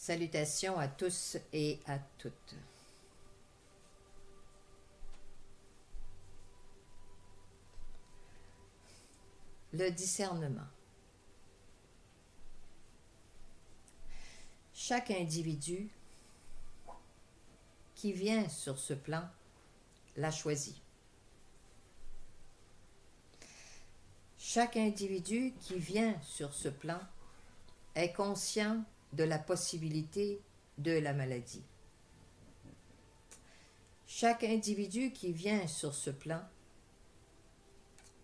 Salutations à tous et à toutes. Le discernement. Chaque individu qui vient sur ce plan l'a choisi. Chaque individu qui vient sur ce plan est conscient de la possibilité de la maladie. Chaque individu qui vient sur ce plan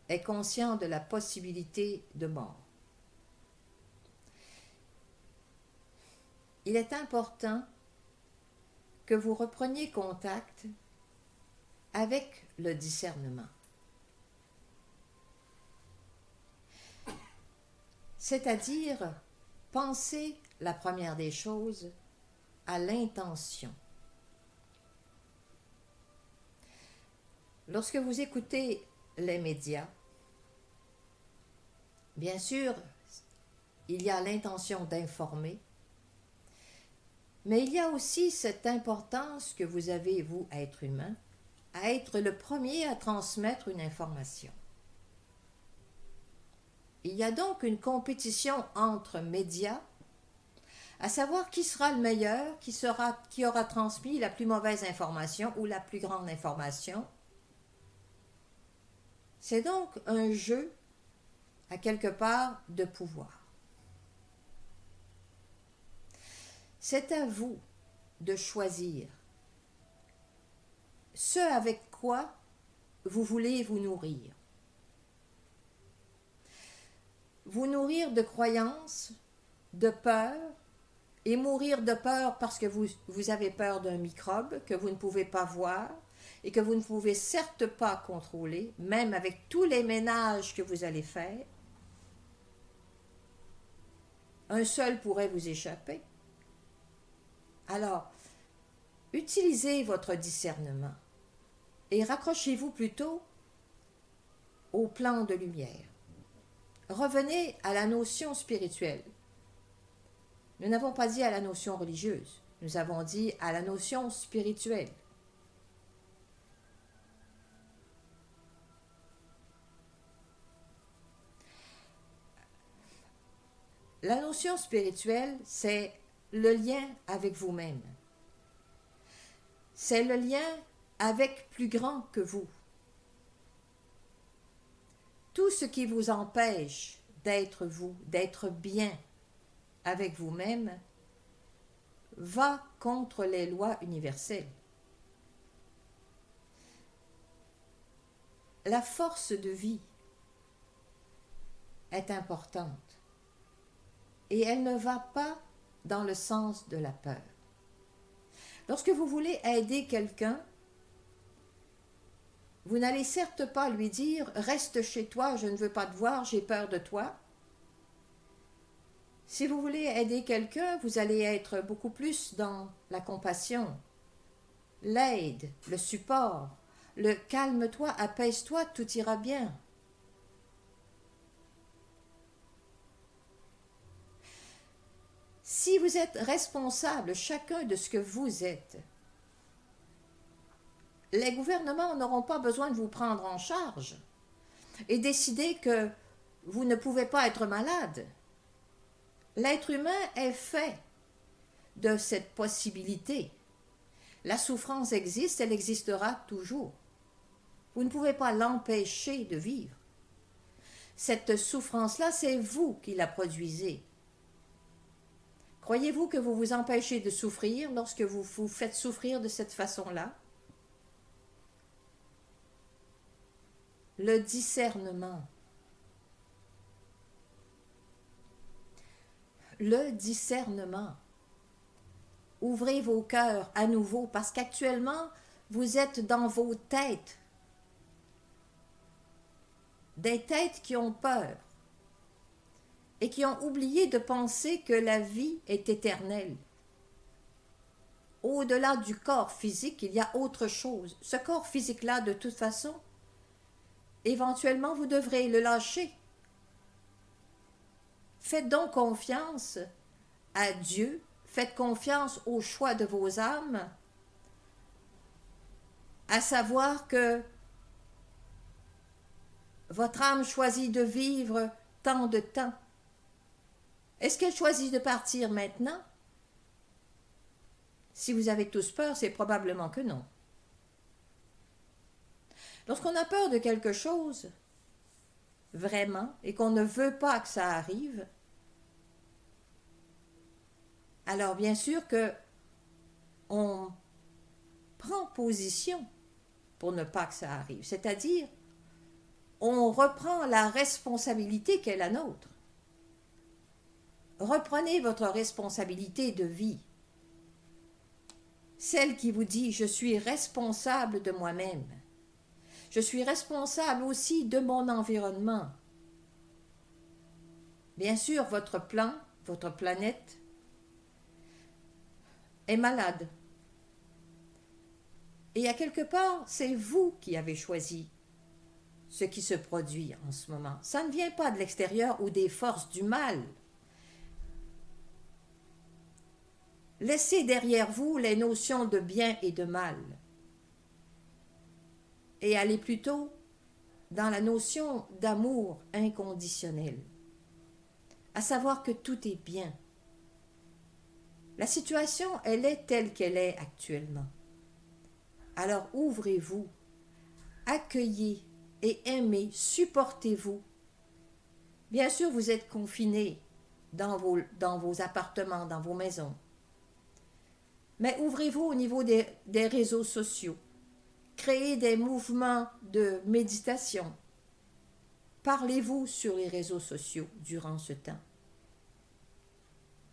est conscient de la possibilité de mort. Il est important que vous repreniez contact avec le discernement. C'est-à-dire, pensez la première des choses à l'intention. Lorsque vous écoutez les médias, bien sûr, il y a l'intention d'informer, mais il y a aussi cette importance que vous avez, vous, être humain, à être le premier à transmettre une information. Il y a donc une compétition entre médias, à savoir qui sera le meilleur, qui aura transmis la plus mauvaise information ou la plus grande information. C'est donc un jeu, à quelque part, de pouvoir. C'est à vous de choisir ce avec quoi vous voulez vous nourrir. Vous nourrir de croyances, de peur, et mourir de peur parce que vous avez peur d'un microbe que vous ne pouvez pas voir et que vous ne pouvez certes pas contrôler, même avec tous les ménages que vous allez faire. Un seul pourrait vous échapper. Alors, utilisez votre discernement et raccrochez-vous plutôt au plan de lumière. Revenez à la notion spirituelle. Nous n'avons pas dit à la notion religieuse, nous avons dit à la notion spirituelle. La notion spirituelle, c'est le lien avec vous-même. C'est le lien avec plus grand que vous. Tout ce qui vous empêche d'être vous, d'être bien avec vous-même, va contre les lois universelles. La force de vie est importante et elle ne va pas dans le sens de la peur. Lorsque vous voulez aider quelqu'un, vous n'allez certes pas lui dire « Reste chez toi, je ne veux pas te voir, j'ai peur de toi ». Si vous voulez aider quelqu'un, vous allez être beaucoup plus dans la compassion, l'aide, le support, le « calme-toi, apaise-toi, tout ira bien ». Si vous êtes responsable chacun de ce que vous êtes, les gouvernements n'auront pas besoin de vous prendre en charge et décider que vous ne pouvez pas être malade. L'être humain est fait de cette possibilité. La souffrance existe, elle existera toujours. Vous ne pouvez pas l'empêcher de vivre. Cette souffrance-là, c'est vous qui la produisez. Croyez-vous que vous vous empêchez de souffrir lorsque vous vous faites souffrir de cette façon-là? Le discernement. Le discernement. Ouvrez vos cœurs à nouveau parce qu'actuellement, vous êtes dans vos têtes. Des têtes qui ont peur et qui ont oublié de penser que la vie est éternelle. Au-delà du corps physique, il y a autre chose. Ce corps physique-là, de toute façon, éventuellement, vous devrez le lâcher. Faites donc confiance à Dieu, Faites confiance au choix de vos âmes, à savoir que votre âme choisit de vivre tant de temps. Est-ce qu'elle choisit de partir maintenant? Si vous avez tous peur, c'est probablement que non. Lorsqu'on a peur de quelque chose, vraiment, et qu'on ne veut pas que ça arrive, alors bien sûr que on prend position pour ne pas que ça arrive. C'est-à-dire, on reprend la responsabilité qui est la nôtre. Reprenez votre responsabilité de vie. Celle qui vous dit « je suis responsable de moi-même ». Je suis responsable aussi de mon environnement. Bien sûr, votre plan, votre planète est malade. Et à quelque part, c'est vous qui avez choisi ce qui se produit en ce moment. Ça ne vient pas de l'extérieur ou des forces du mal. Laissez derrière vous les notions de bien et de mal. Et allez plutôt dans la notion d'amour inconditionnel. À savoir que tout est bien. La situation, elle est telle qu'elle est actuellement. Alors ouvrez-vous, accueillez et aimez, supportez-vous. Bien sûr, vous êtes confinés dans vos appartements, dans vos maisons. Mais ouvrez-vous au niveau des réseaux sociaux. Créez des mouvements de méditation. Parlez-vous sur les réseaux sociaux durant ce temps.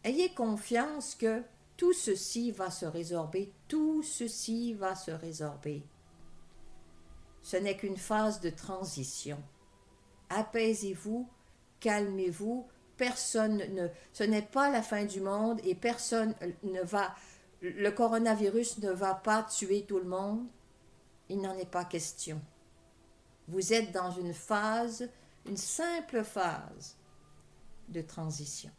Ayez confiance que tout ceci va se résorber, tout ceci va se résorber. Ce n'est qu'une phase de transition. Apaisez-vous, calmez-vous, ce n'est pas la fin du monde et le coronavirus ne va pas tuer tout le monde. Il n'en est pas question. Vous êtes dans une simple phase de transition.